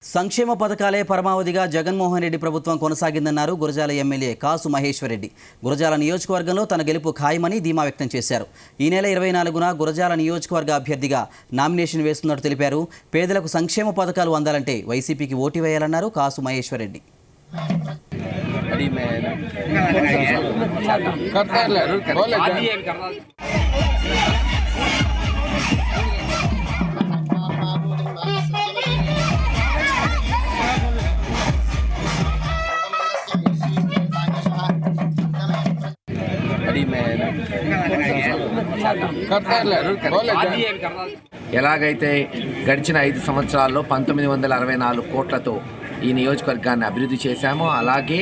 సంక్షేమ పథకాలే పరమావధిగా జగన్మోహన్ రెడ్డి ప్రభుత్వం కొనసాగిందన్నారు గురజాల ఎమ్మెల్యే కాసు మహేశ్వర్ రెడ్డి. గురజాల నియోజకవర్గంలో తన గెలుపు ఖాయమని ధీమా వ్యక్తం చేశారు. ఈ నెల 24న గురజాల నియోజకవర్గ అభ్యర్థిగా నామినేషన్ వేస్తున్నట్టు తెలిపారు. పేదలకు సంక్షేమ పథకాలు అందాలంటే వైసీపీకి ఓటు వేయాలన్నారు కాసు మహేశ్వర్ రెడ్డి. ఎలాగైతే గడిచిన 5 సంవత్సరాల్లో 1964 కోట్లతో ఈ నియోజకవర్గాన్ని అభివృద్ధి చేశామో, అలాగే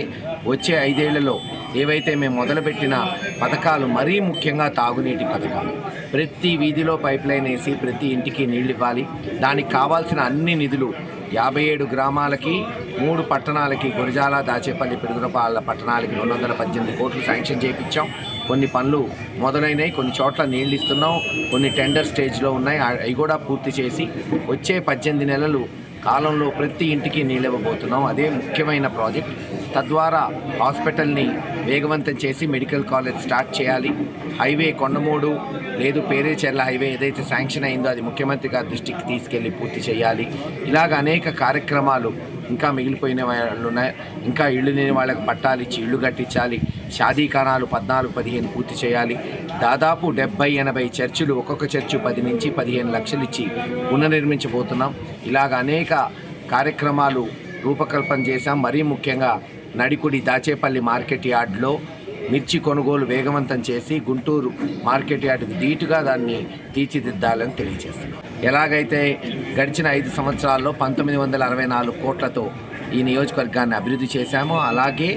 వచ్చే 5 ఏళ్లలో ఏవైతే మేము మొదలుపెట్టిన పథకాలు, మరీ ముఖ్యంగా తాగునీటి పథకాలు, ప్రతి వీధిలో పైప్ లైన్ వేసి ప్రతి ఇంటికి నీళ్ళు ఇవ్వాలి. దానికి కావాల్సిన అన్ని నిధులు 57 గ్రామాలకి, 3 పట్టణాలకి, గురజాల, దాచేపల్లి, పిడుగురపాళ్ళ పట్టణాలకి 218 కోట్లు శాంక్షన్ చేయించాం. కొన్ని పనులు మొదలైనవి, కొన్ని చోట్ల నీళ్ళు ఇస్తున్నాం, కొన్ని టెండర్ స్టేజ్లో ఉన్నాయి. అవి కూడా పూర్తి చేసి వచ్చే 18 నెలలు కాలంలో ప్రతి ఇంటికి నీళ్ళు ఇవ్వబోతున్నాం. అదే ముఖ్యమైన ప్రాజెక్ట్. తద్వారా హాస్పిటల్ని వేగవంతం చేసి మెడికల్ కాలేజ్ స్టార్ట్ చేయాలి. హైవే కొండమూడు లేదు పేరేచెర్ల హైవే ఏదైతే శాంక్షన్ అయిందో అది ముఖ్యమంత్రి గారి దృష్టికి తీసుకెళ్ళి పూర్తి చేయాలి. ఇలాగ అనేక కార్యక్రమాలు ఇంకా మిగిలిపోయిన వాళ్ళు ఉన్నాయి. ఇంకా ఇళ్ళు లేని వాళ్ళకి పట్టాలు ఇచ్చి ఇళ్ళు కట్టించాలి. షాదీఖానాలు 14-15 పూర్తి చేయాలి. దాదాపు 70-80 చర్చిలు, ఒక్కొక్క చర్చు 10 నుంచి 15 లక్షలు ఇచ్చి పునర్నిర్మించబోతున్నాం. ఇలాగ అనేక కార్యక్రమాలు రూపకల్పన చేశాం. మరీ ముఖ్యంగా నడికుడి దాచేపల్లి మార్కెట్ యార్డ్లో మిర్చి కొనుగోలు వేగవంతం చేసి గుంటూరు మార్కెట్ యార్డ్కి ధీటుగా దాన్ని తీర్చిదిద్దాలని తెలియజేస్తున్నాం. ఎలాగైతే గడిచిన 5 సంవత్సరాల్లో 1964 కోట్లతో ఈ నియోజకవర్గాన్ని అభివృద్ధి చేశామో, అలాగే